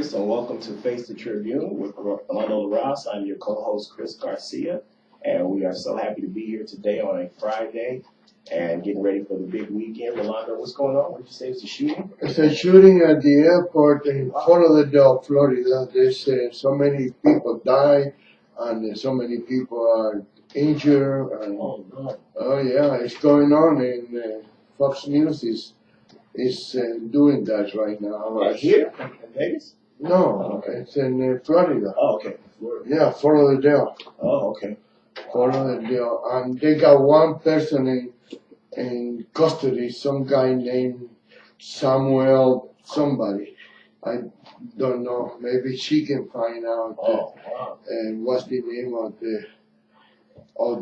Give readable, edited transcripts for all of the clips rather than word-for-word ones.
So welcome to Face the Tribune with Lauderdale Ross. I'm your co-host Chris Garcia, and we are so happy to be here today on a Friday and getting ready for the big weekend. Rolando, what's going on? What did you say? It's a shooting? It's a shooting at the airport in Fort Lauderdale, Florida. There's so many people died, and so many people are injured. And, oh yeah, it's going on, and Fox News is doing that right now. Right here in Vegas? No, it's in Florida. Oh, okay. Florida. Yeah, Fort Lauderdale. Oh, okay. Fort Lauderdale, and they got one person in custody, some guy named Samuel somebody. I don't know. Maybe she can find out. And what's the name of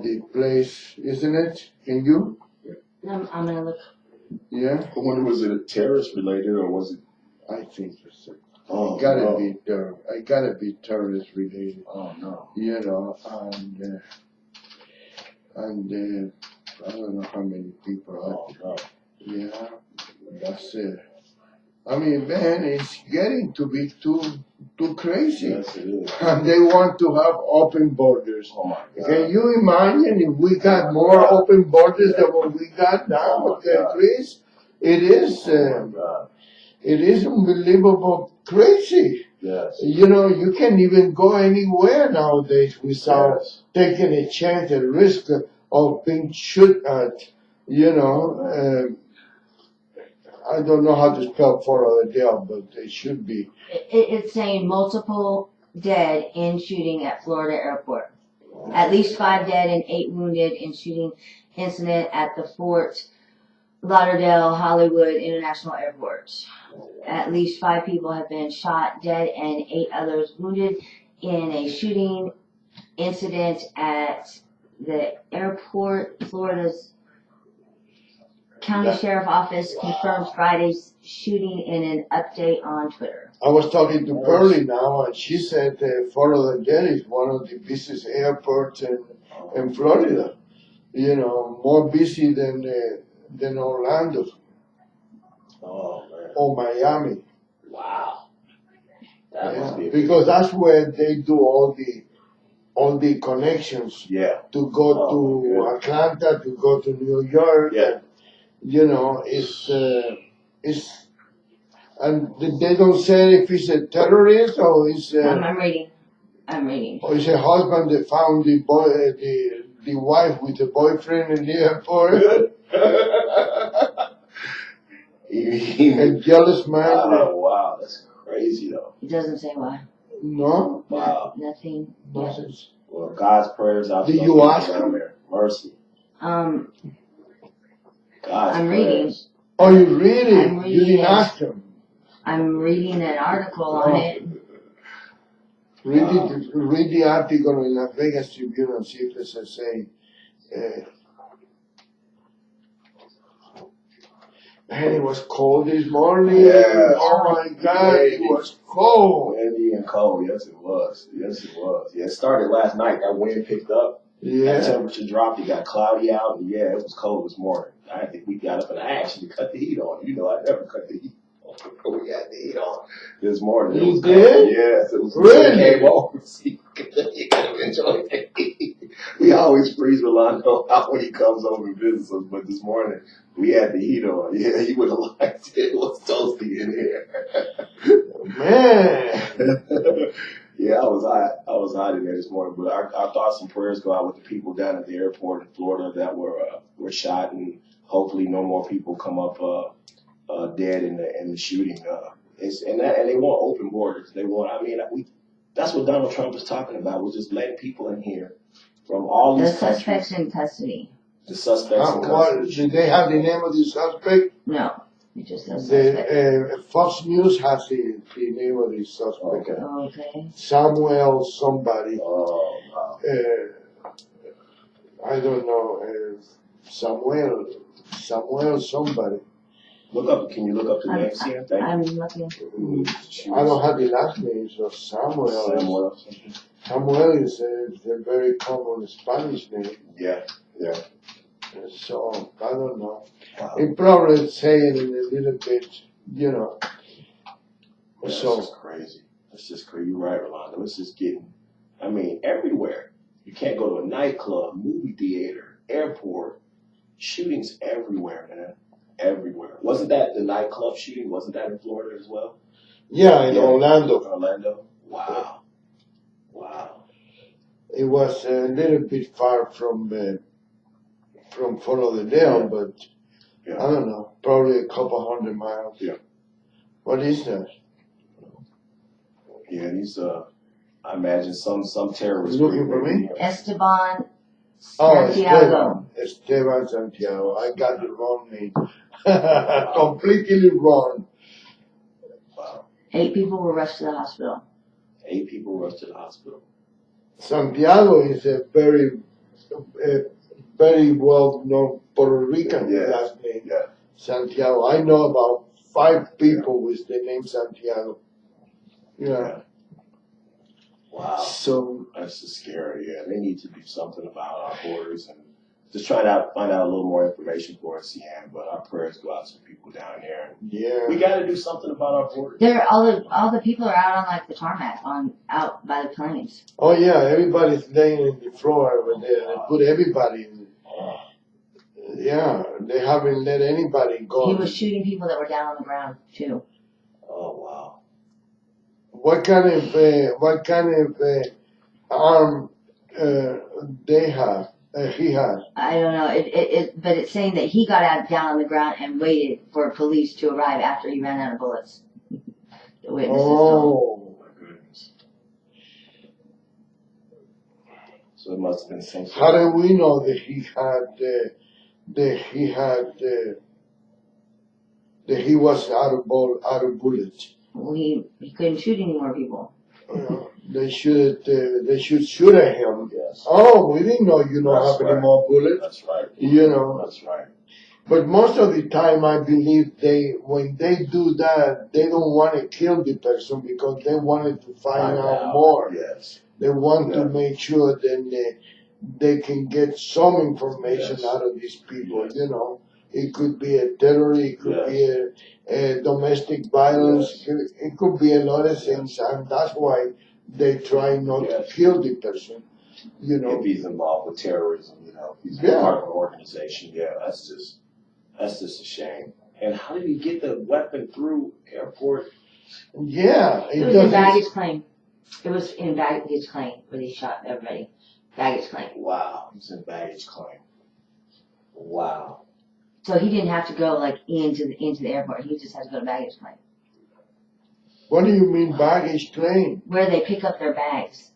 the place, isn't it? Can you? I'm gonna look. Yeah. I wonder, was it a terrorist related or was it? I think it's. Oh, I gotta no. be terrorist related. Oh no. You know, and I don't know how many people are. Oh no. Yeah, that's it. I mean, man, it's getting to be too crazy. Yes, it is. And they want to have open borders. Oh my God. Can you imagine if we got more open borders than what we got now? Oh my God. Chris? It is. Oh my God. It is unbelievable crazy. Yes. You know, you can't even go anywhere nowadays without Yes. taking a chance, a risk of being shot at. You know, I don't know how to spell Fort Lauderdale, but it should be. It's saying multiple dead in shooting at Florida airport. At least 5 dead and 8 wounded in shooting incident at the Fort Lauderdale Hollywood International Airport. At least 5 people have been shot dead and 8 others wounded in a shooting incident at the airport. Florida's County Sheriff Office confirmed Friday's shooting in an update on Twitter. I was talking to Pearlie now, and she said Fort Lauderdale is one of the busiest airports in Florida. You know, more busy than Orlando Oh man. or Miami. Wow. That Yeah, must be. because that's where they do all the connections Yeah. to go Oh, to good. Atlanta, to go to New York. Yeah. You know, it's and they don't say if he's a terrorist or he's I'm reading. or it's a husband that found the boy, the wife with the boyfriend in the airport. A jealous man. Oh wow, that's crazy though. It doesn't say why. No, Wow. Nothing. nonsense. Well, God's prayers out to Did those you people ask down him? there. Mercy. God's I'm reading. prayers. Oh, you read it? I'm You didn't reading. ask him. I'm reading an article on it. Read the article in the Vegas Tribune and see if it's a say. Man, it was cold this morning. Yeah. Oh my God, it was cold. Windy and cold. Yes, it was. Yes, it was. Yeah, it started last night. That wind picked up. The Yeah. temperature dropped. It got cloudy out. And yeah, it was cold this morning. I think we got up and I actually cut the heat on. You know, I never cut the heat on. We had the heat on this morning. You was did? cold. Yes, it was. Really? Came over. See, you could have enjoyed the heat. We always freeze Rolando out when he comes over and visits us, but this morning we had the heat on. Yeah, he would have liked it. It was toasty in here. Man. Yeah, I was hot in there this morning, but our thoughts and prayers go out with the people down at the airport in Florida that were shot, and hopefully no more people come up dead in the shooting. And they want open borders. They want. I mean, that's what Donald Trump is talking about. We're just letting people in here from all The these suspect's countries. in custody. The suspects in What, custody. did they have the name of the suspect? No, it just says suspect. The Fox News has the name of the suspect. Okay. Okay. Samuel somebody. Oh, wow. I don't know. Samuel somebody. Look up. Can you look up the names here? Thank I'm looking. you. I don't have the last name, so Samuel. Samuel. Samuel is a very common Spanish name. Yeah. Yeah. So I don't know. Wow. It probably saying in a little bit, you know. That's So just crazy. It's just crazy. You're right, Rolando. It's just getting, I mean, everywhere. You can't go to a nightclub, movie theater, airport. Shootings everywhere, man. Everywhere. Wasn't that the nightclub shooting? Wasn't that in Florida as well? Yeah, in Orlando. Orlando. Wow. Wow. It was a little bit far from Lauderdale, but I don't know, probably a couple 100 miles. Yeah. What is that? Yeah, these I imagine some terrorists Looking for me? Esteban Oh, Santiago. Esteban Santiago. I got the wrong name. Completely wrong. Wow. 8 people were rushed to the hospital. 8 people rushed to the hospital. Santiago is a very well-known Puerto Rican last name. Yeah. Santiago. I know about 5 people with the name Santiago. Yeah. Wow. So that's just scary. Yeah, they need to do something about our borders and just try to find out a little more information for us. Yeah, but our prayers go out to people down there. yeah, We got to do something about our borders. All the people are out on like the tarmac out by the planes. oh yeah, everybody's laying in the floor over there. They put everybody in. Yeah, they haven't let anybody go. He was shooting people that were down on the ground too. Oh wow. What kind of arm they have? He has. I don't know. But it's saying that he got out down on the ground and waited for police to arrive after he ran out of bullets. The witnesses told. Oh, My goodness. So it must have been some. how do we know that he was out of bullets? Well, he couldn't shoot any more people. They should shoot at him. Yes. Oh, we didn't know you don't That's have any right. more bullets. That's right. You know. That's right. But most of the time, I believe when they do that, they don't want to kill the person because they wanted to find out more. Yes. They want to make sure that they can get some information out of these people. You know, it could be a terrorist, it could be a domestic violence, it could be a lot of things, and that's why they try not to kill the person. You know, If he's involved with terrorism, you know, if he's part of an organization, that's just a shame. And how did he get the weapon through airport? yeah, It was in baggage claim. It was in baggage claim where they shot everybody. Baggage claim. Wow, he's in baggage claim. Wow. So he didn't have to go like into the airport. He just had to go to baggage claim, What do you mean baggage claim? where they pick up their bags.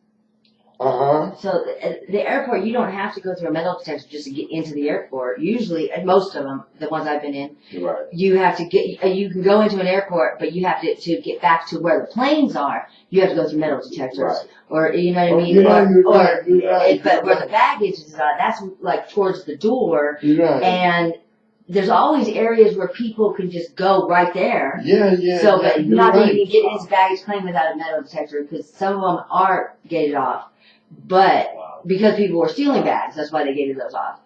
Uh-huh. So the airport, you don't have to go through a metal detector just to get into the airport. Usually, and most of them, the ones I've been in, You're right. you have to get. You can go into an airport, but you have to get back to where the planes are. You have to go through metal detectors, Right. or you know what I mean. You're right. But where the baggage is, that's like towards the door, You're right. and there's always areas where people can just go right there. Yeah. So, but you're not right. that you can get into baggage claim without a metal detector, because some of them are gated off. But because people were stealing bags, that's why they gated those off.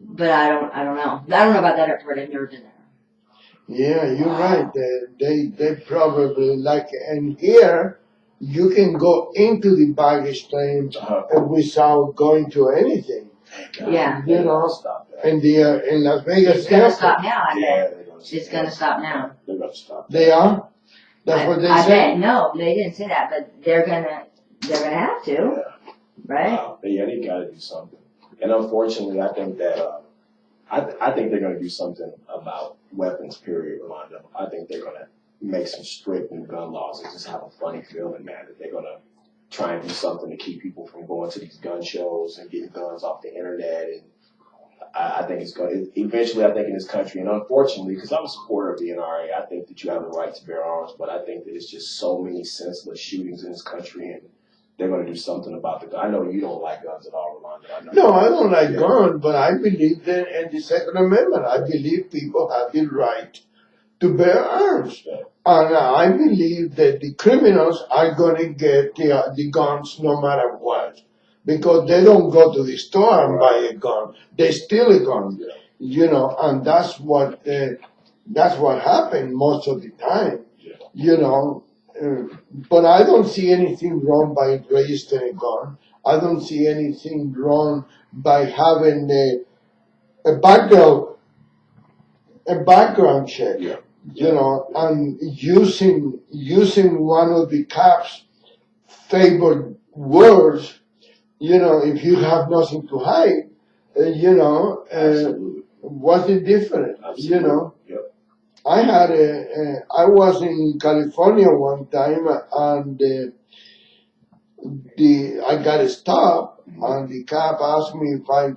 But I don't know. I don't know about that airport. I've never been there. Yeah, you're right. They probably like, and here you can go into the baggage claim without going to anything. Yeah. You know, in Las Vegas It's gonna airport, stop now. I bet. Yeah, It's gonna stop now. They're gonna stop. they are. That's what they I say. bet. No, they didn't say that, but they're gonna have to, right? Wow. Yeah, they got to do something. And unfortunately, I think that I think they're going to do something about weapons. Period, Rolando. I think they're going to make some strict new gun laws. I just have a funny feeling, man, that they're going to try and do something to keep people from going to these gun shows and getting guns off the internet. And I think it's going to eventually. I think in this country, and unfortunately, because I'm a supporter of the NRA, I think that you have the right to bear arms. But I think that it's just so many senseless shootings in this country, and they're going to do something about the gun. I know you don't like guns at all, Rolando. No, I don't like guns, but I believe that in the Second Amendment, I believe people have the right to bear arms. And I believe that the criminals are going to get the guns no matter what. Because they don't go to the store and buy a gun. They steal a gun. You know, and that's what happened most of the time. You know, But I don't see anything wrong by registering a gun. I don't see anything wrong by having a background check. Yeah. You know, and using one of the cops' favorite words. You know, if you have nothing to hide, Absolutely. what's the difference? Absolutely. You know. Yep. I was in California one time, and I got stopped, and the cop asked me if I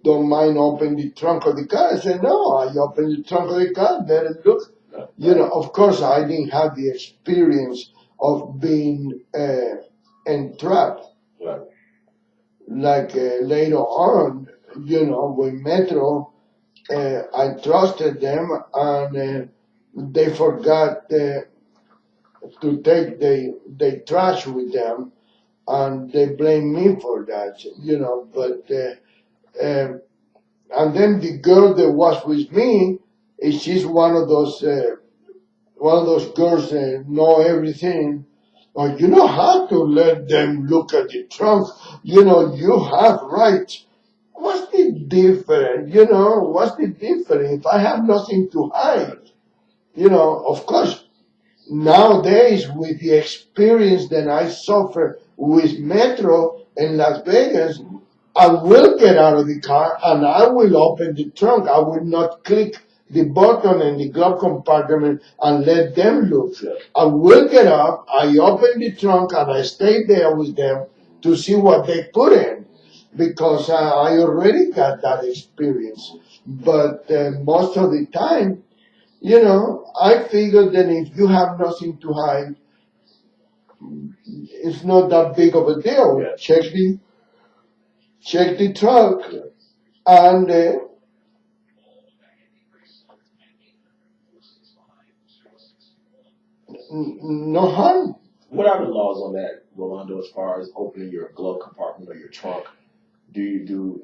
don't mind opening the trunk of the car. I said, no, I opened the trunk of the car, let it look. You know, of course, I didn't have the experience of being entrapped. Right. Like later on, you know, with Metro, I trusted them, and they forgot to take the trash with them, and they blame me for that, you know. But and then the girl that was with me, she's one of those girls that know everything. Or you don't have to let them look at the trunk. You know, you have rights. What's the difference? You know, what's the difference? If I have nothing to hide, you know, of course, nowadays with the experience that I suffer with Metro in Las Vegas, I will get out of the car and I will open the trunk. I will not click the button in the glove compartment and let them look. I will get up, I open the trunk, and I stay there with them to see what they put in, because I already got that experience. But most of the time, you know, I figure that if you have nothing to hide, it's not that big of a deal. Yeah. Check the trunk, and no harm. What are the laws on that, Rolando, as far as opening your glove compartment or your trunk? Do you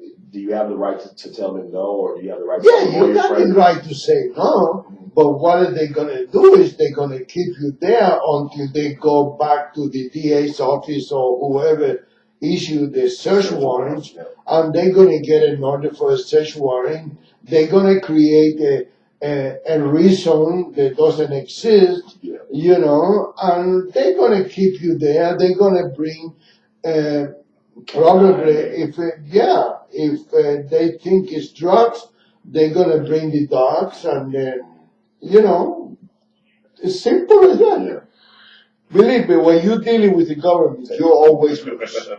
have the right to tell them no, or do you have the right to Yeah, you got the right to say no, but what are they going to do is they're going to keep you there until they go back to the DA's office or whoever issued the search warrants, and they're going to get an order for a search warrant. They're going to create a reason that doesn't exist, you know, and they're going to keep you there. They're going to bring probably, if they think it's drugs, they're gonna bring the dogs, and you know, it's simple as that. Believe me, when you're dealing with the government, you're always lose.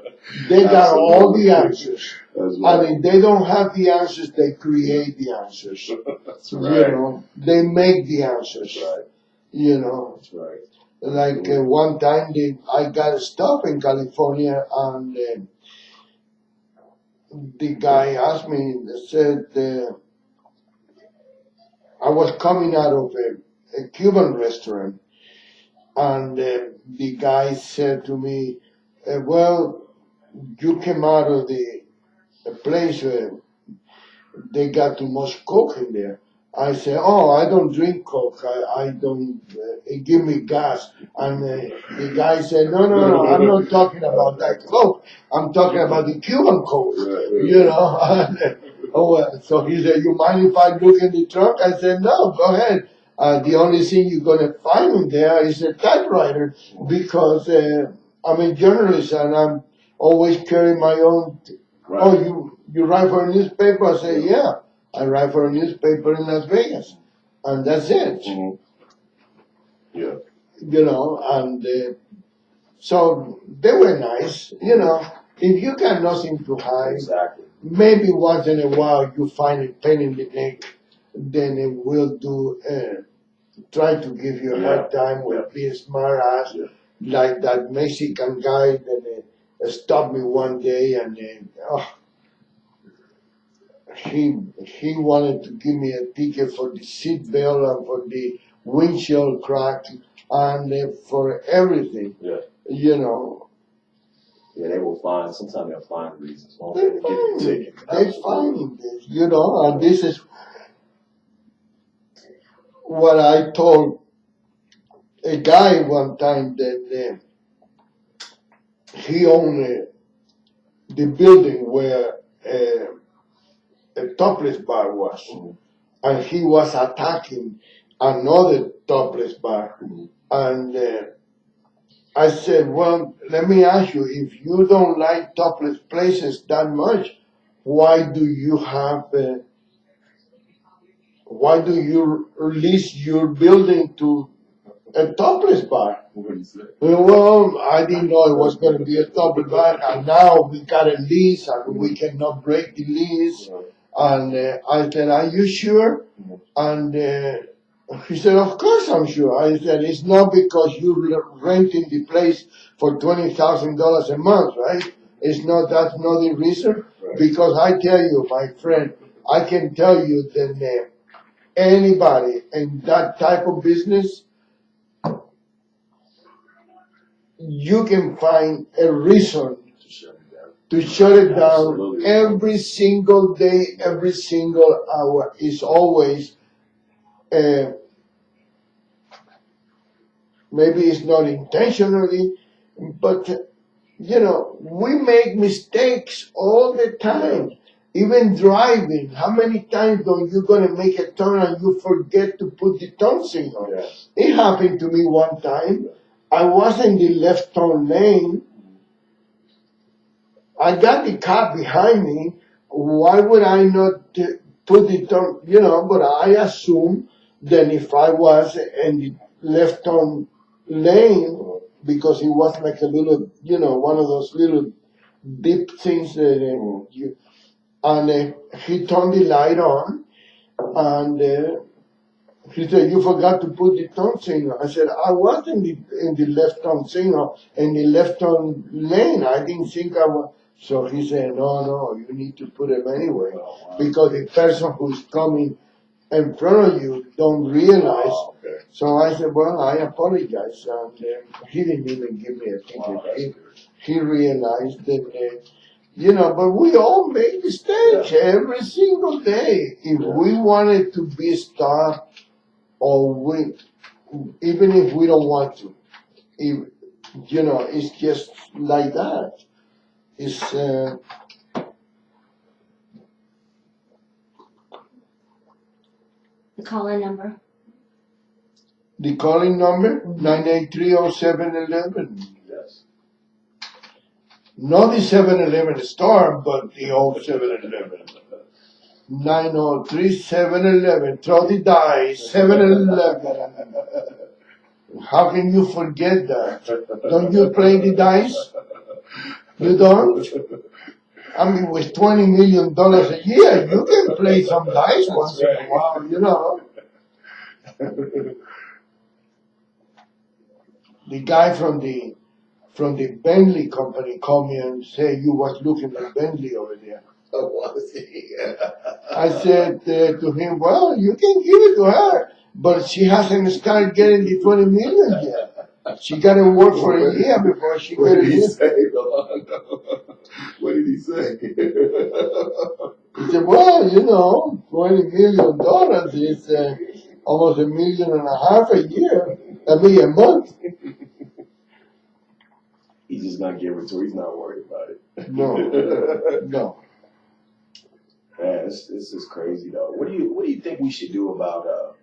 They got all the answers, and if they don't have the answers, they create the answers. That's right. You know, they make the answers. Right. You know. That's right. Like one time, I got stopped in California, and the guy asked me, said, I was coming out of a Cuban restaurant, and the guy said to me, well, you came out of the place where they got too much coke in there. I said, oh, I don't drink coke. I don't, give me gas. And the guy said, no, I'm not talking about that coke. I'm talking about the Cuban coke, you know. So he said, you mind if I look in the trunk? I said, no, go ahead. The only thing you're going to find in there is a typewriter, because I'm a journalist and I'm always carrying my own. Right. Oh, you write for a newspaper? I say, yeah. I write for a newspaper in Las Vegas, and that's it. Mm-hmm. Yeah. You know, and so they were nice. You know, if you got nothing to hide, Exactly. maybe once in a while you find a pain in the neck, then it will do. Try to give you a hard time with being smart ass, like that Mexican guy that stopped me one day, and he wanted to give me a ticket for the seat belt and for the windshield crack and for everything. Yeah. You know. Yeah, they will find. Sometimes they'll find reasons. They find this, you know, and this is what I told a guy one time that he owned the building where a topless bar was, and he was attacking another topless bar. And I said, well, let me ask you, if you don't like topless places that much, why do you lease your building to a topless bar? Well, I didn't know it was going to be a topless bar, and now we got a lease, and we cannot break the lease. And I said, are you sure? And he said, of course I'm sure. I said, it's not because you're renting the place for $20,000 a month, right? That's not the reason. Because I tell you, my friend, I can tell you that anybody in that type of business, you can find a reason to shut it down. Absolutely. Every single day, every single hour. Is always, maybe it's not intentionally, but we make mistakes all the time. Even driving, how many times are you going to make a turn and you forget to put the turn signal? Yeah. It happened to me one time. I was in the left turn lane. I got the car behind me. Why would I not put the turn, but I assume that if I was in the left turn lane, because it was like a little, one of those little dip things that and he turned the light on, and he said, you forgot to put the turn signal. I said, I was in the left turn signal, in the left turn lane. I didn't think I was. So he said, no, you need to put it anyway. Because the person who's coming in front of you don't realize. Okay. So I said, well, I apologize. And he didn't even give me a ticket. He realized that, but we all make mistakes every single day. If we wanted to be stopped, or even if we don't want to, it's just like that. It's the call-in number? The calling number, 983-0711. Yes. Not the 7-Eleven store, but the old 7-Eleven. 903-711. Throw the dice, 7-Eleven. How can you forget that? Don't you play the dice? You don't? I mean, with $20 million a year, you can play some dice once in a while, The guy from the Bentley company called me and said, you was looking at Bentley over there. Was he? I said to him, well, you can give it to her, but she hasn't started getting the $20 million yet. She got to work for a year before she gets it. What did he say? He said, well, $20 million is almost $1.5 million a year. A month. He's just not giving it to her. He's not worried about it. No. Man, this is crazy though. What do you think we should do about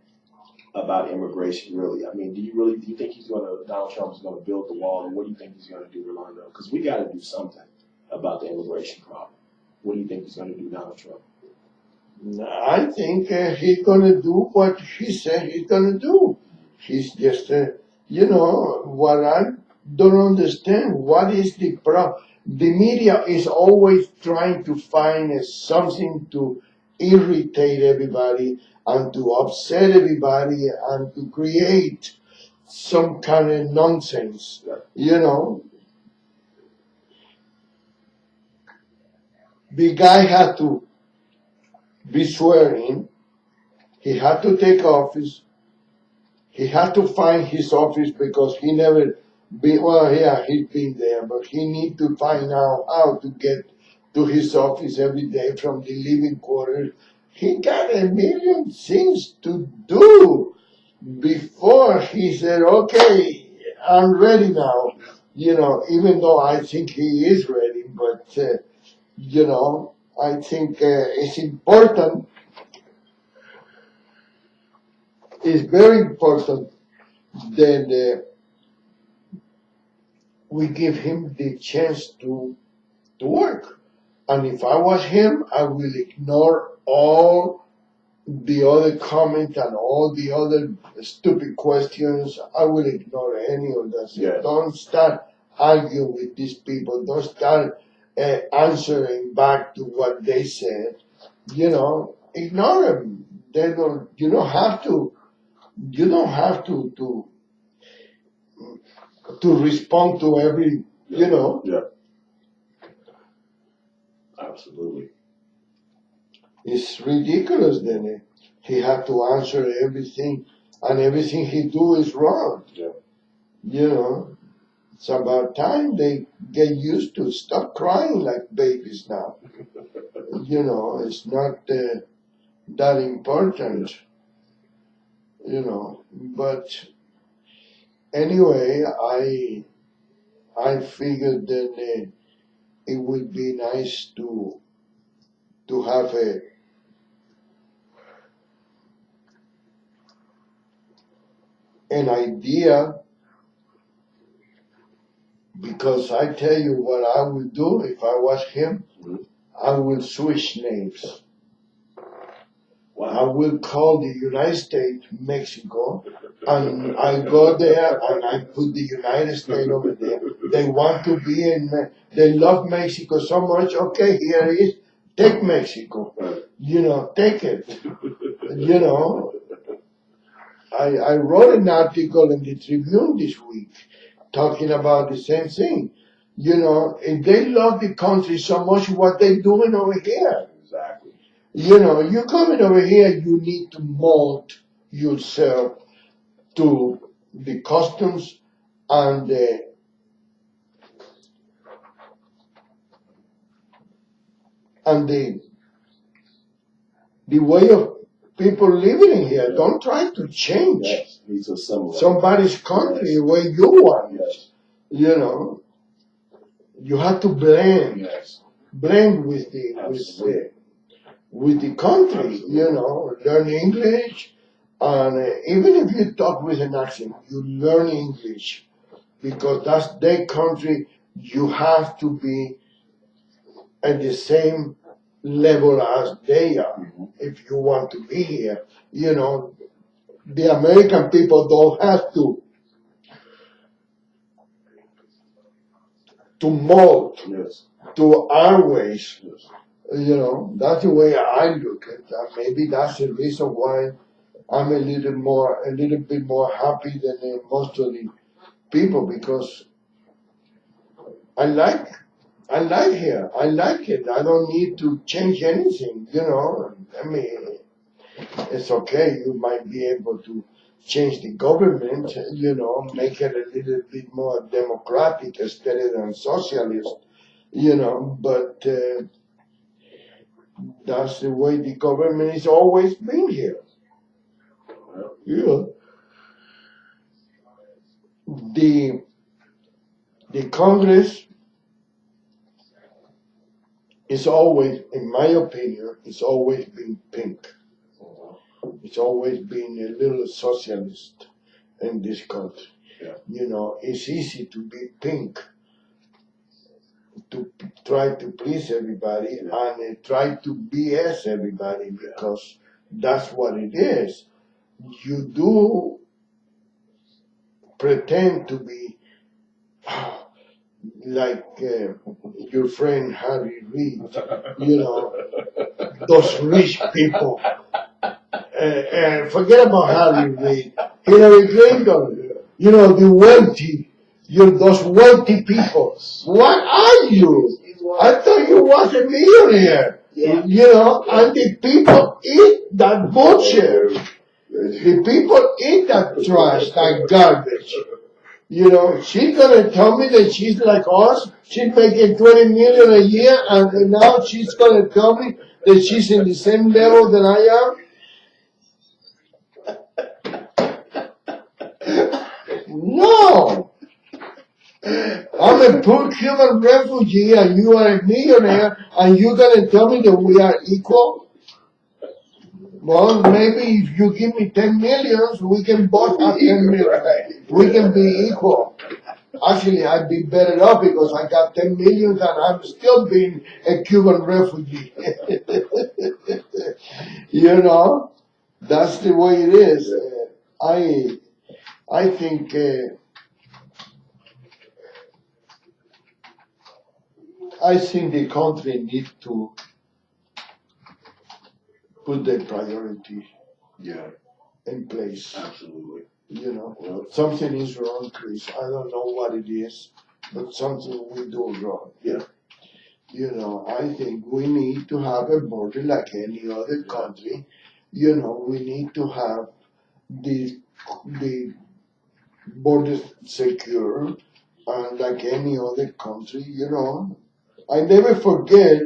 immigration? Really, I mean, do you think Donald Trump is gonna build the wall, and what do you think he's gonna do, Rolando? Because we got to do something about the immigration problem. What do you think he's gonna do, Donald Trump? I think he's gonna do what he said he's gonna do. He's just, what I don't understand. What is the problem? The media is always trying to find something to irritate everybody and to upset everybody and to create some kind of nonsense, The guy had to be sworn in. He had to take office. He had to find his office because he never he's been there, but he need to find out how to get to his office every day from the living quarters. He got a million things to do. before he said, okay, I'm ready now, even though I think he is ready, but, I think it's important, it's very important that we give him the chance to work. And if I was him, I will ignore all the other comments and all the other stupid questions. I will ignore any of that. Yes. Don't start arguing with these people. Don't start answering back to what they said. Ignore them. They don't. You don't have to. You don't have to respond to every. Yeah. Absolutely. It's ridiculous then. He had to answer everything, and everything he do is wrong. Yeah. It's about time they get used to stop crying like babies now. It's not that important. But anyway, I figured that it would be nice to have an idea, because I tell you what I would do if I was him. I will switch names. Wow. I will call the United States Mexico, and I go there and I put the United States over there. They want to be they love Mexico so much. Okay, here it is. Take Mexico. Take it. I wrote an article in the Tribune this week talking about the same thing. If they love the country so much, what they doing over here? Exactly. You coming over here, you need to mold yourself to the customs and the way of people living in here. Don't try to change somebody's country the way you want it. You have to blend with the country. Learn English, and even if you talk with an accent, you learn English, because that's their country. You have to be at the same level as they are if you want to be here. The American people don't have to mold to our ways. That's the way I look at it. Maybe that's the reason why I'm a little bit more happy than most of the people, because I like here. I like it. I don't need to change anything. It's okay. You might be able to change the government, make it a little bit more democratic instead of socialist, but that's the way the government has always been here. The Congress is always, in my opinion, it's always been pink. It's always been a little socialist in this country. It's easy to be pink, to try to please everybody and try to BS everybody, because that's what it is. You do pretend to be like your friend Harry Reid, those rich people. Forget about Harry Reid, Hillary Clinton, the wealthy, those wealthy people. What are you? I thought you was a millionaire. And the people eat that bullshit. The people eat that trash, that garbage. She's gonna tell me that she's like us. She's making 20 million a year, and now she's gonna tell me that she's in the same level that I am. I'm a poor Cuban refugee and you are a millionaire and you're going to tell me that we are equal? Well, maybe if you give me 10 millions, we can both have 10 million. We can be equal. Actually, I'd be better off because I got 10 millions and I'm still being a Cuban refugee. You know, that's the way it is. I think the country needs to put the priority in place. Absolutely. You know, something is wrong, Chris. I don't know what it is, but something we do wrong. Yeah. You know, I think we need to have a border like any other country. You know, we need to have the border secure, like any other country. You know, I never forget.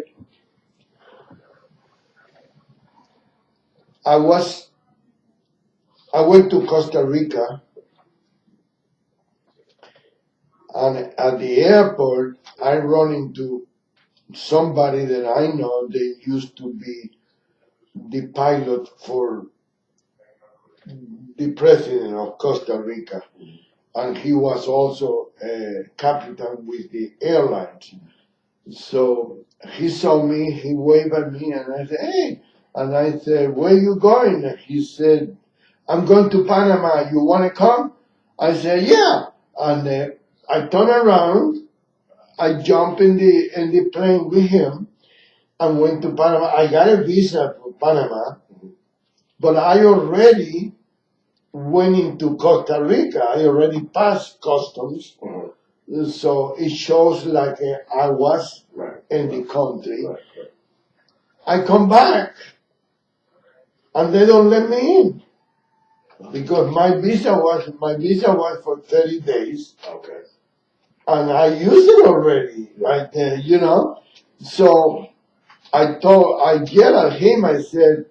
I went to Costa Rica. And at the airport, I run into somebody that I know. They used to be the pilot for the president of Costa Rica. And he was also a captain with the airlines. So he saw me, he waved at me, and I said, hey. And I said, where you going? And he said, I'm going to Panama. You want to come? I said, yeah. And I turned around, I jumped in the plane with him and went to Panama. I got a visa for Panama, but I already went into Costa Rica. I already passed customs. So it shows like I was in the country. I come back and they don't let me in because my visa was for 30 days. Okay. And I used it already, right there, you know. So I yelled at him. I said,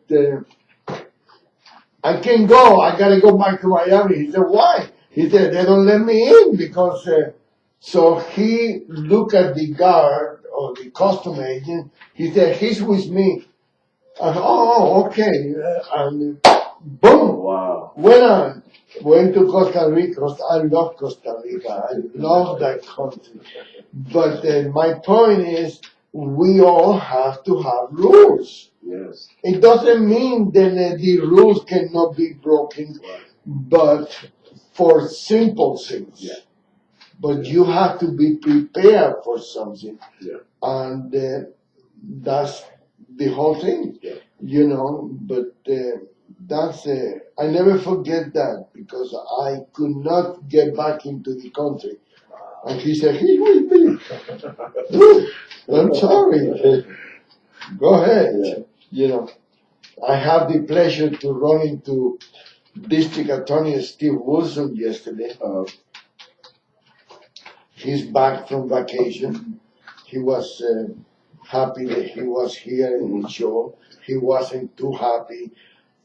I can't go. I gotta go back to Miami. He said, why? He said, they don't let me in because. So he looked at the guard or the custom agent. He said, he's with me. I said, oh, okay. And boom. Wow. Went to Costa Rica. I love Costa Rica. I love that country. But my point is, we all have to have rules. Yes. It doesn't mean that the rules cannot be broken, but for simple things. Yeah. But you have to be prepared for something. Yeah. And that's the whole thing. Yeah. You know, but that's I never forget that because I could not get back into the country. And he said, he's with me. I'm sorry. Go ahead. Yeah. You know, I have the pleasure to run into District Attorney Steve Wilson yesterday. He's back from vacation. He was happy that he was here in the show. He wasn't too happy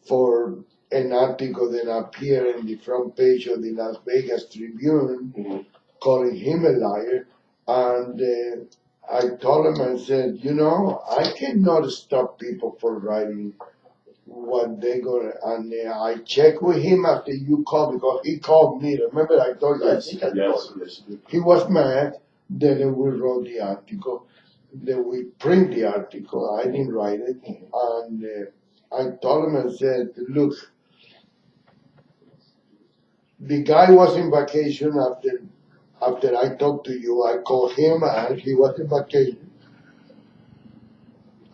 for an article that appeared in the front page of the Las Vegas Tribune calling him a liar. And I told him, I said, you know, I cannot stop people from writing what they gonna. And I checked with him after you called because he called me. Remember I told you, I think I told you. Yes. He was mad that we wrote the article, that we print the article. I didn't write it. And I told him, I said, look, the guy was in vacation after I talked to you. I called him and he was in vacation.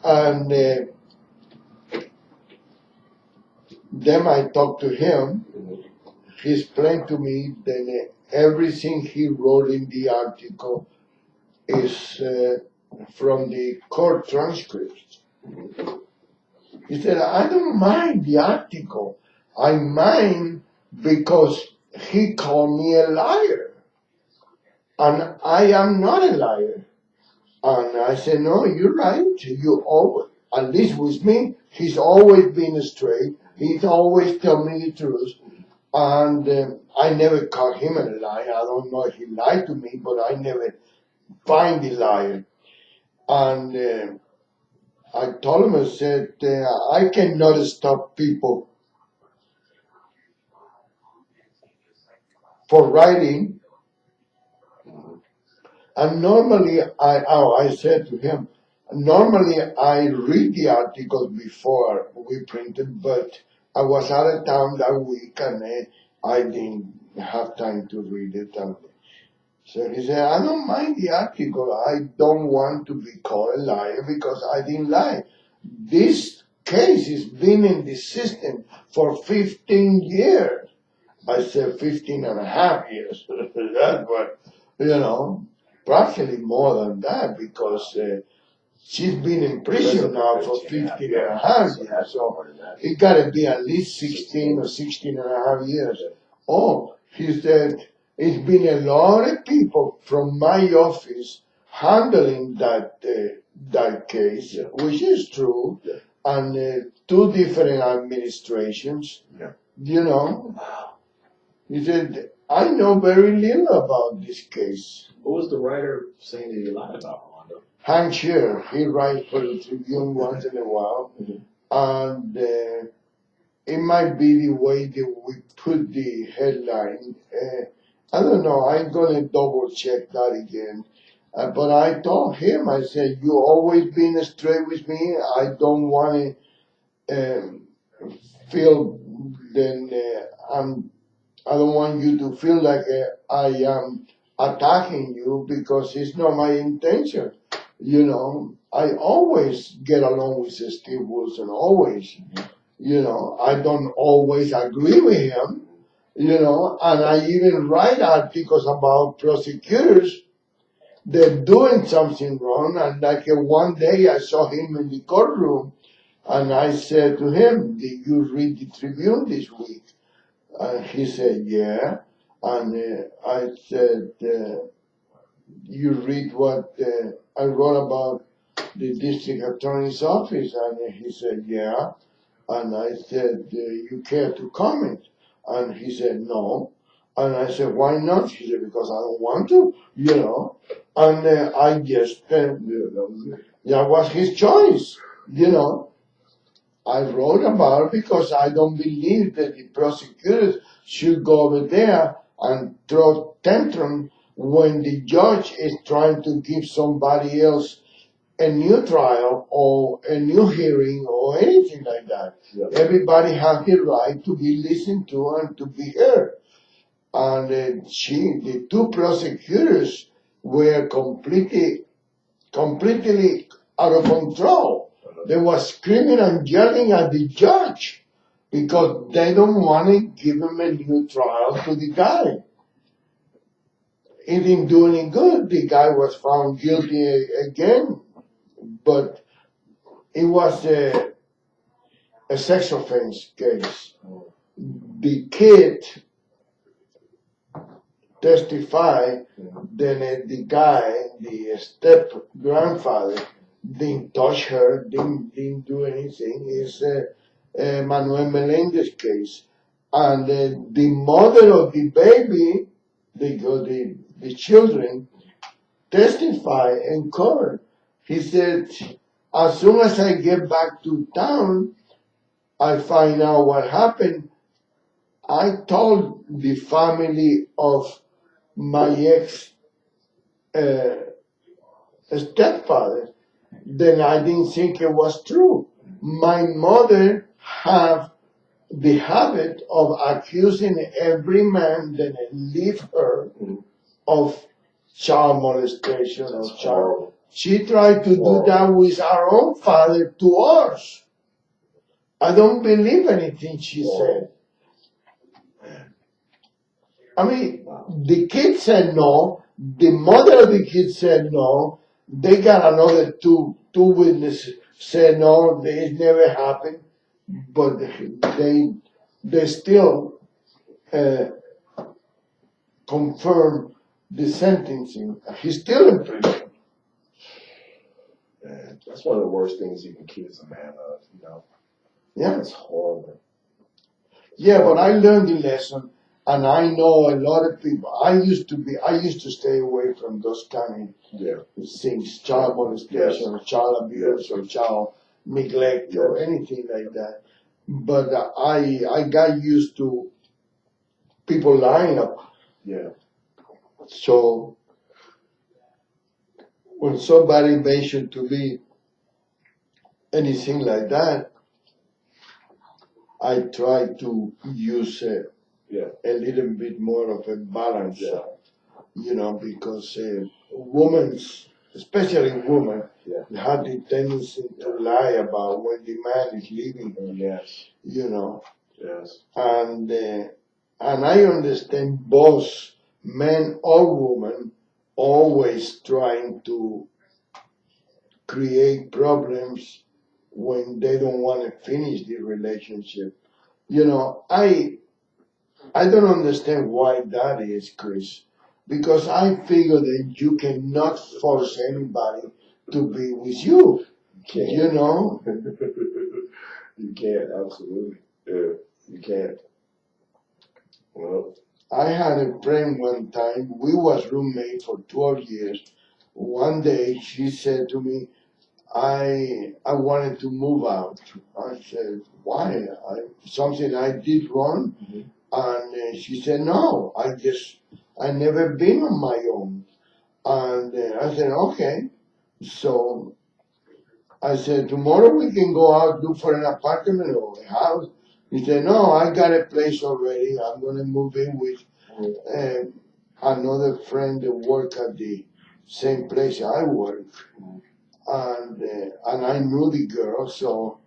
And then I talked to him. He explained to me that everything he wrote in the article is from the court transcripts. He said, I don't mind the article. I mind because he called me a liar. And I am not a liar. And I said, no, you're right. You always, at least with me, he's always been straight. He's always telling me the truth. And I never caught him in a lie. I don't know if he lied to me, but I never find the liar. And I told him, I said, I cannot stop people for writing. And normally, I said to him, normally I read the articles before we printed, but I was out of town that week and I didn't have time to read it. And so he said, I don't mind the article. I don't want to be called a liar because I didn't lie. This case has been in the system for 15 years. I said 15 and a half years. That's what, practically more than that because she's been in prison now for 15 and a half years. So it got to be at least 16 or 16 and a half years. Oh, he said, it's been a lot of people from my office handling that case, which is true, and 2 different administrations, He said, I know very little about this case. Who was the writer saying that he lied about, Rolando? Hank Shearer, he writes for the Tribune once in a while, and it might be the way that we put the headline. I don't know, I'm going to double check that again. But I told him, I said, you always been straight with me. I don't want to feel I don't want you to feel like I am attacking you because it's not my intention. I always get along with Steve Wilson, always. I don't always agree with him, and I even write articles about prosecutors that doing something wrong. And like one day I saw him in the courtroom and I said to him, did you read the Tribune this week? And he said, yeah. And I said, you read what I wrote about the district attorney's office? And he said, yeah. And I said, you care to comment? And he said, no. And I said, why not? He said, because I don't want to, And I just, that was his choice, I wrote about it because I don't believe that the prosecutors should go over there and throw tantrum when the judge is trying to give somebody else a new trial or a new hearing or anything like that. Yeah. Everybody has the right to be listened to and to be heard. And the 2 prosecutors were completely out of control. They were screaming and yelling at the judge because they don't want to give him a new trial to the guy. It didn't do any good. The guy was found guilty again, but it was a sex offense case. The kid testified, then the guy, the step-grandfather, didn't touch her, didn't do anything. It's Manuel Melendez case. And the mother of the baby, the children, testified in court. He said, as soon as I get back to town, I find out what happened. I told the family of my ex stepfather, then I didn't think it was true. My mother have the habit of accusing every man that leave her of child molestation or child. She tried to do that with our own father to us. I don't believe anything she said. I mean, the kid said no. The mother of the kid said no. They got another two witnesses said no, it never happened. But they still confirm the sentencing. He's still in prison. Man, that's one of the worst things you can accuse a man of, Yeah. It's horrible. Yeah, but I learned the lesson, and I know a lot of people. I used to stay away from those kind of things, child molestation, or child abuse, or child neglect, or anything like that. But I got used to people lying about. Yeah. So when somebody mentioned to me anything like that, I try to use a little bit more of a balance, because women, especially women, have the tendency to lie about when the man is leaving her. Yes. Yes. And I understand both men or women always trying to create problems when they don't want to finish the relationship. I don't understand why that is, Chris, because I figure that you cannot force anybody to be with you. You can't, absolutely. Yeah, you can't. Well, I had a friend one time, we was roommates for 12 years. One day she said to me, I wanted to move out. I said, why? Something I did wrong? And she said, no, I never been on my own. And I said, okay. So I said, tomorrow we can go out, look for an apartment or a house. He said, no, I got a place already. I'm going to move in with another friend that work at the same place I work. And I knew the girl, so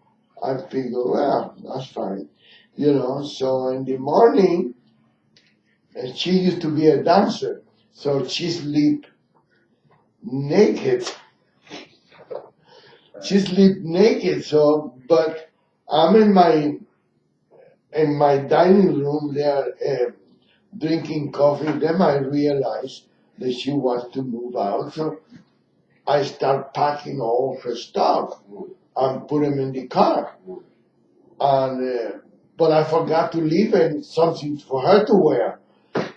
I figured, well, that's fine. So in the morning, she used to be a dancer, so she sleep naked. She sleep naked, but I'm in my dining room there drinking coffee. Then I realized that she wants to move out, so I start packing all her stuff and put them in the car. But I forgot to leave something for her to wear.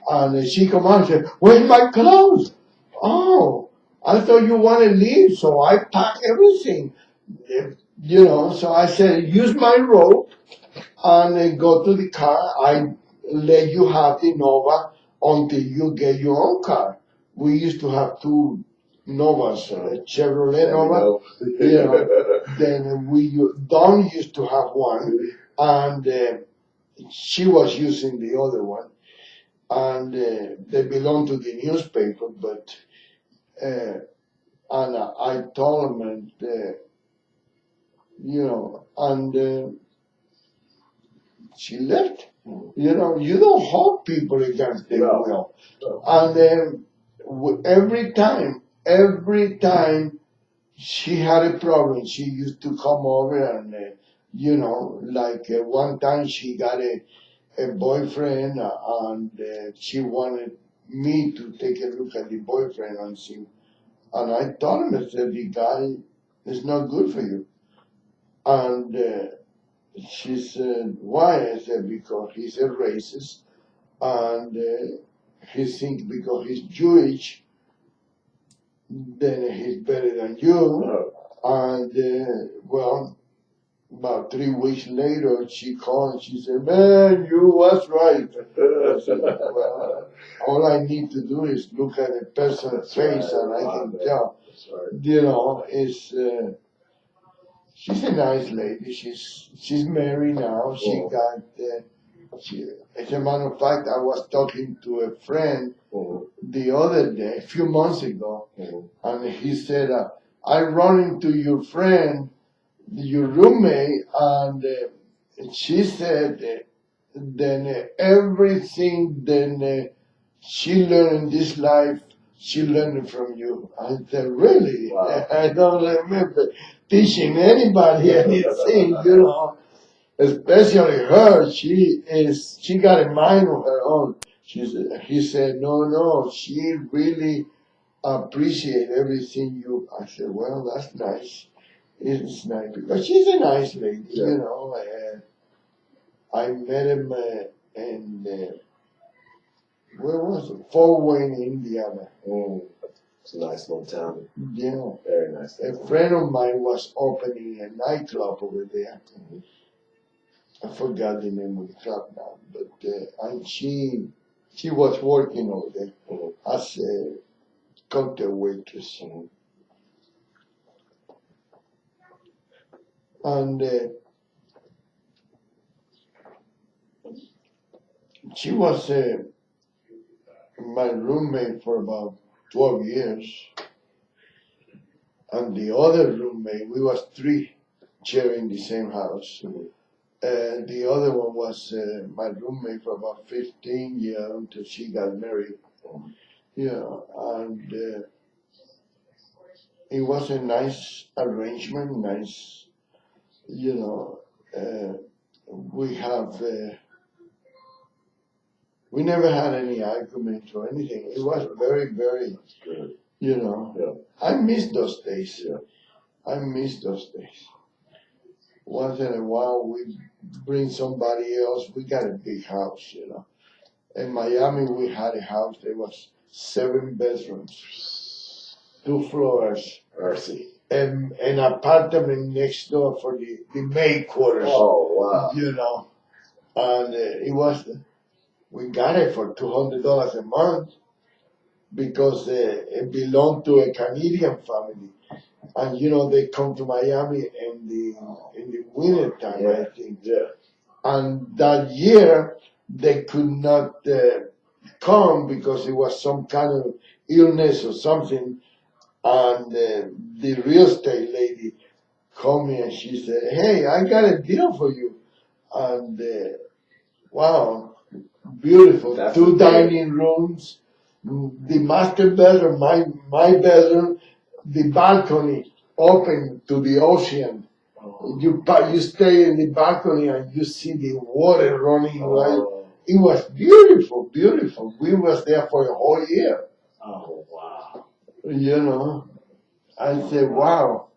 And she come out and said, where's my clothes? Oh, I thought you want to leave, so I packed everything. So I said, use my rope and go to the car. I let you have the Nova until you get your own car. We used to have two Novas, Chevrolet Nova. Then Don used to have one, and she was using the other one. And they belong to the newspaper, but and I told them, and she left. You don't hold people against their will. And every time she had a problem, she used to come over and, one time she got a boyfriend, and she wanted me to take a look at the boyfriend and see. And I told him, I said, the guy is not good for you. And she said, why? I said, because he's a racist, and he thinks because he's Jewish, then he's better than you. And about 3 weeks later, she called and she said, man, you was right. I said, well, all I need to do is look at a person's face and I can tell. She's a nice lady. She's married now. She got, as a matter of fact, I was talking to a friend the other day, a few months ago, and he said, I run into your friend, your roommate, and she said, then everything she learned in this life, she learned it from you. I said, really? Wow. I don't remember teaching anybody anything, especially her. She got a mind of her own. He said, no, she really appreciate everything you. I said, well, that's nice. It's nice because she's a nice lady, I met him in where was it? Fort Wayne, Indiana. It's a nice little town. Yeah. Very nice. A friend of mine was opening a nightclub over there. I forgot the name of the club now, but and she was working over there as a cocktail waitress. And she was my roommate for about 12 years. And the other roommate, we was three sharing the same house. The other one was my roommate for about 15 years until she got married. Yeah, and it was a nice arrangement, nice, you know. We never had any argument or anything. It was very, very good, you know. Yeah. I miss those days. Yeah. I miss those days. Once in a while, we bring somebody else. We got a big house, you know. In Miami, we had a house. There was 7 bedrooms, 2 floors, Mercy. and an apartment next door for the maid quarters. Oh, wow. You know, and we got it for $200 a month because it belonged to a Canadian family. And you know, they come to Miami in the winter time, I think. Yeah. And that year they could not come because it was some kind of illness or something. And the real estate lady called me and she said, "Hey, I got a deal for you." And wow, beautiful. That's 2 dining rooms, the master bedroom, my bedroom, the balcony open to the ocean. You stay in the balcony and you see the water running right. It was beautiful, beautiful. We was there for a whole year. Oh, wow. You know, I said, wow.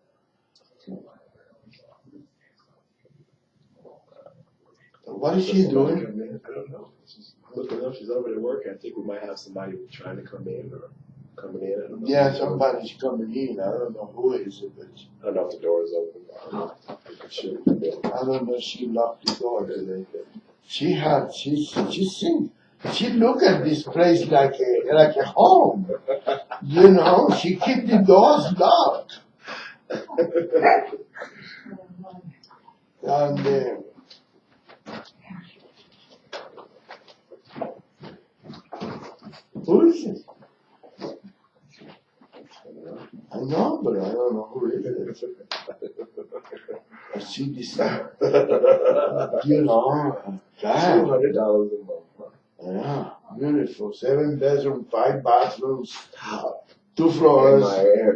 What is she doing? I don't know. She's looking up. She's over there working. I think we might have somebody trying to come in or coming in. I don't know. Yeah, somebody's coming in. I don't know who is it, but I don't know if the door is open. I don't know. I don't know. She locked the door today. She look at this place like a home. You know, she keep the doors locked. And who is it? I know, but I don't know who it is. I see this, you know, God. $200 a month. Yeah, beautiful. 7 bedrooms, 5 bathrooms, 2 floors,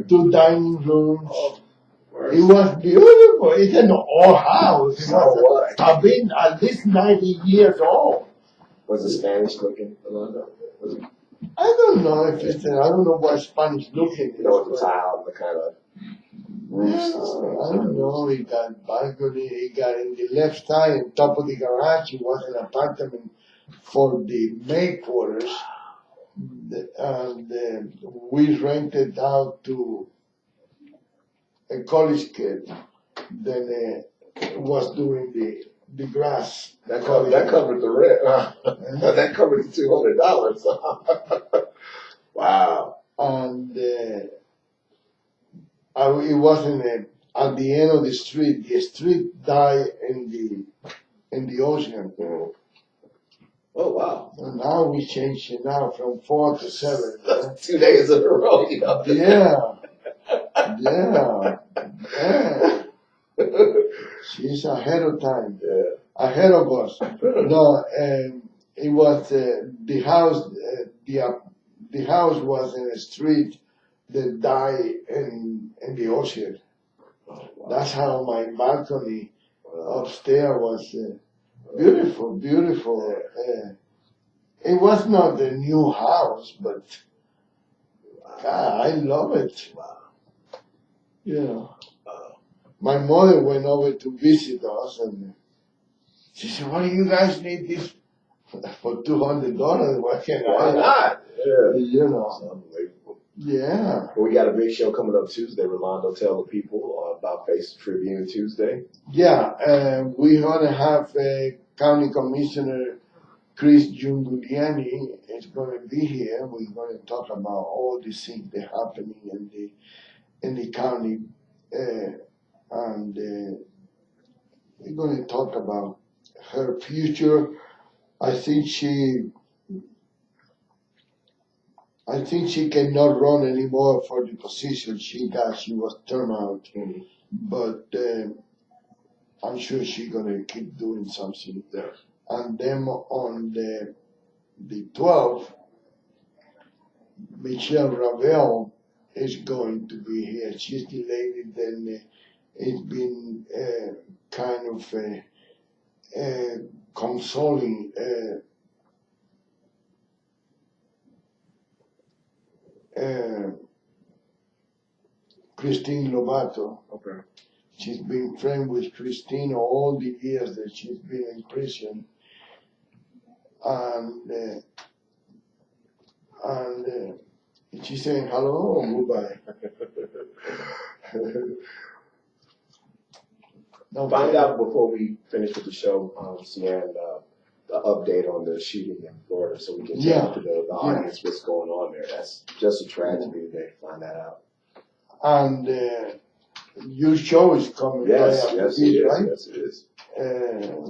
2 dining rooms. Oh, it was beautiful. It's an old house. I've been at least 90 years old. Was it Spanish looking? I don't know if it's, I don't know what Spanish looking is. You know, the tile, the kind of roofs. Yeah, I don't know. He got balcony. He got in the left side, on top of the garage. It was an apartment for the maid quarters. And we rented out to a college kid. Then was doing the grass. That covered the rent. That covered the $200. Wow. And it wasn't at the end of the street. The street died in the ocean. Oh, wow. And now we changed it now from 4 to 7. 2 days in a row, you know. Yeah. She's ahead of time. Yeah. Ahead of us. No, it was the house. The house was in a street that died in the ocean. Oh, wow. That's how my balcony upstairs was beautiful, beautiful. It was not a new house, but God, I love it. Wow. You know, my mother went over to visit us, and She said, "Why do you guys need this for $200? Why can't Why I?" not? Yeah. You know. It's unbelievable. Yeah. Well, we got a big show coming up Tuesday. Rolando, tell the people about Face the Tribune Tuesday. Yeah, we're gonna have County Commissioner Chris Giuliani is gonna be here. We're gonna talk about all the things that are happening in the county, and we're gonna talk about her future. I think she cannot run anymore for the position she got. She was turned out, but I'm sure she's gonna keep doing something. Yeah. And then on the 12th, Michelle Ravel is going to be here. She's the lady that has been kind of consoling Christine Lobato. Okay. She's been friends with Christine all the years that she's been in prison. And she's saying hello or goodbye. Find out before we finish with the show, Cian, the update on the shooting in Florida so we can tell the audience what's going on there. That's just a tragedy today to find that out. And your show is coming Yes, right after yes, this, it is. right? Yes, it is.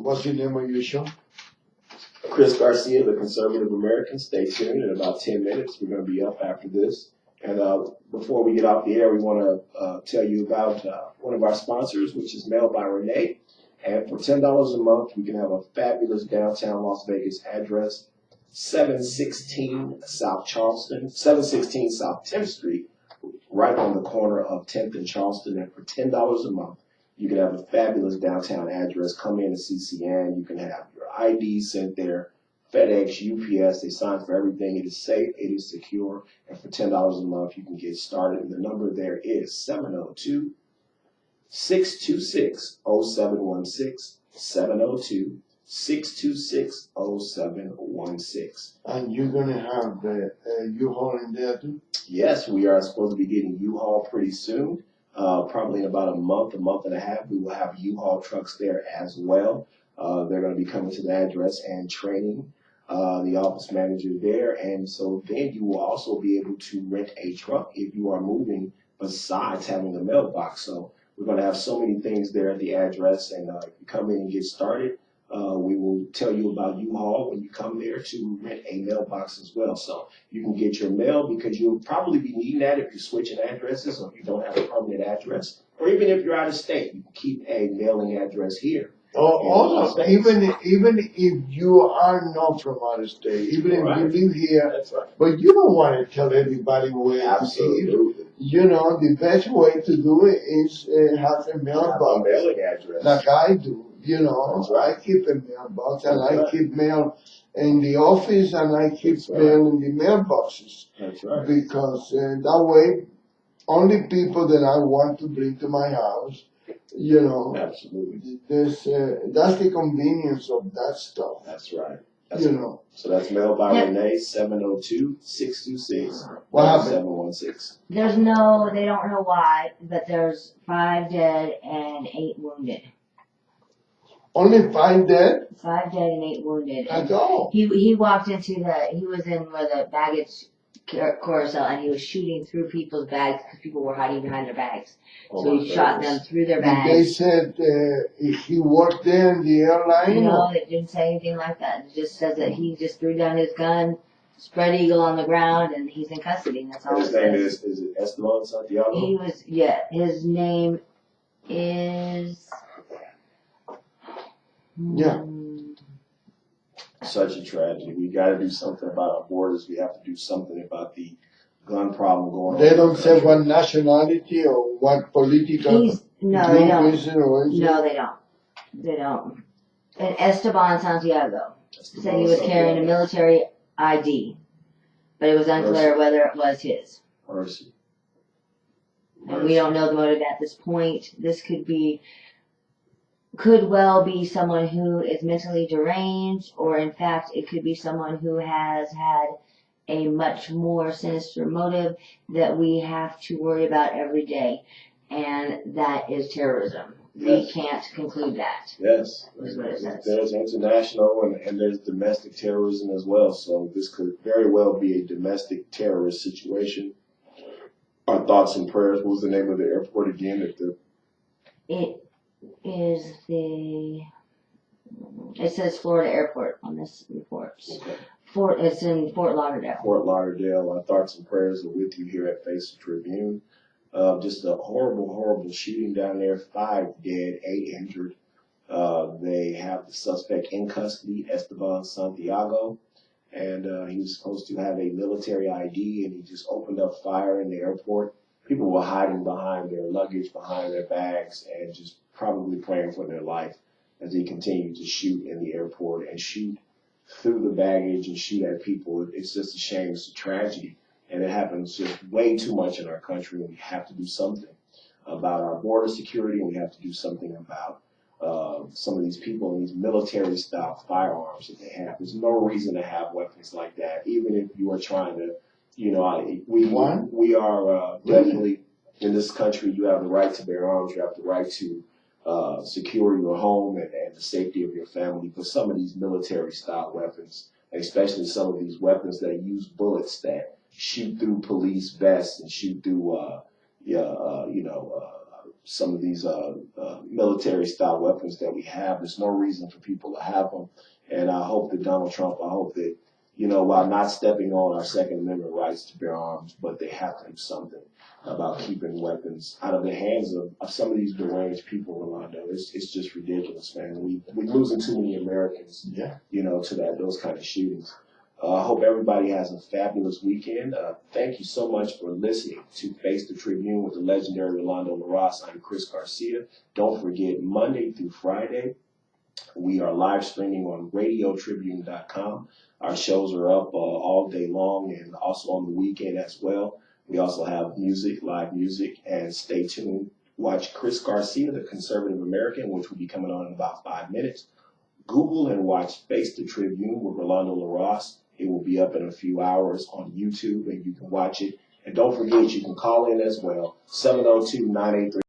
What's the name of your show? Chris Garcia, the Conservative American. Stay tuned. In about 10 minutes, we're going to be up after this. And before we get off the air, we want to tell you about one of our sponsors, which is Mail by Renee. And for $10 a month, we can have a fabulous downtown Las Vegas address, 716 South 10th Street, right on the corner of 10th and Charleston. And for $10 a month, you can have a fabulous downtown address. Come in and see CN. You can have your ID sent there. FedEx, UPS, they sign for everything. It is safe, it is secure, and for $10 a month, you can get started. And the number there is 702-626-0716, 702-626-0716. And you're going to have the U-Haul in there too? Yes, we are supposed to be getting U-Haul pretty soon. Probably in about a month and a half, we will have U-Haul trucks there as well. They're going to be coming to the address and training the office manager there. And so then you will also be able to rent a truck if you are moving besides having a mailbox. So we're going to have so many things there at the address. And if you come in and get started, we will tell you about U-Haul when you come there to rent a mailbox as well. So you can get your mail because you'll probably be needing that if you're switching addresses or if you don't have a permanent address. Or even if you're out of state, you can keep a mailing address here. Also, even if you are not from out of state, even if you live here, That's right. but you don't want to tell everybody where to Absolutely. live. You know, the best way to do it is have a mailbox. Have a mailing address. Like I do, you know. That's right. I keep a mailbox and That's I right. keep mail in the office and I keep That's right. mail in the mailboxes. That's right. Because that way, only people that I want to bring to my house, you know. Absolutely. That's the convenience of that stuff, That's right. you know. So that's mailed by Yep. Renee, 702-626-0716. What happened? 716. They don't know why, but there's 5 dead and 8 wounded. Only 5 dead? 5 dead and 8 wounded. That's all. He walked into he was in where the baggage carousel and he was shooting through people's bags because people were hiding behind their bags. Oh, So my he shot them goodness. through their They bags. said he worked there in the airline? No, it didn't say anything like that. It just says that he just threw down his gun, spread eagle on the ground, and he's in custody. And that's all And it his name says. is it Esteban Santiago? His name is. Yeah. Such a tragedy. We got to do something about our borders. We have to do something about the gun problem going on. They don't say what nationality or what political No, they group don't. is it or is it? No, they don't. They don't. And Esteban Santiago said he was carrying a military ID, but it was unclear whether it was his. Mercy. And we don't know the motive at this point. This could be could well be someone who is mentally deranged, or in fact, it could be someone who has had a much more sinister motive that we have to worry about every day, and that is terrorism. Yes. We can't conclude that. Yes. Is what it says. There's international and there's domestic terrorism as well. So this could very well be a domestic terrorist situation. Our thoughts and prayers. What was the name of the airport again? It is it says Florida Airport on this report. Okay. It's in Fort Lauderdale. Fort Lauderdale. Our thoughts and prayers are with you here at Face the Tribune. Just a horrible, horrible shooting down there. 5 dead, 8 injured. They have the suspect in custody, Esteban Santiago, and he was supposed to have a military ID, and he just opened up fire in the airport. People were hiding behind their luggage, behind their bags, and just probably praying for their life as he continued to shoot in the airport and shoot through the baggage and shoot at people. It's just a shame. It's a tragedy. And it happens just way too much in our country, and we have to do something about our border security, and we have to do something about some of these people and these military-style firearms that they have. There's no reason to have weapons like that, even if you are trying to, we are definitely, in this country, you have the right to bear arms, you have the right to secure your home and the safety of your family, but some of these military-style weapons, especially some of these weapons that use bullets that shoot through police vests and shoot through, some of these military-style weapons that we have. There's no reason for people to have them. And I hope that Donald Trump, while not stepping on our Second Amendment rights to bear arms, but they have to do something about keeping weapons out of the hands of some of these deranged people, Rolando. It's just ridiculous, man. We're losing too many Americans, to those kind of shootings. I hope everybody has a fabulous weekend. Thank you so much for listening to Face the Tribune with the legendary Rolando LaRosse. I'm Chris Garcia. Don't forget, Monday through Friday, we are live streaming on radiotribune.com. Our shows are up all day long and also on the weekend as well. We also have music, live music, and stay tuned. Watch Chris Garcia, the Conservative American, which will be coming on in about 5 minutes. Google and watch Face the Tribune with Rolando LaRosse. It will be up in a few hours on YouTube, and you can watch it. And don't forget, you can call in as well, 702-983.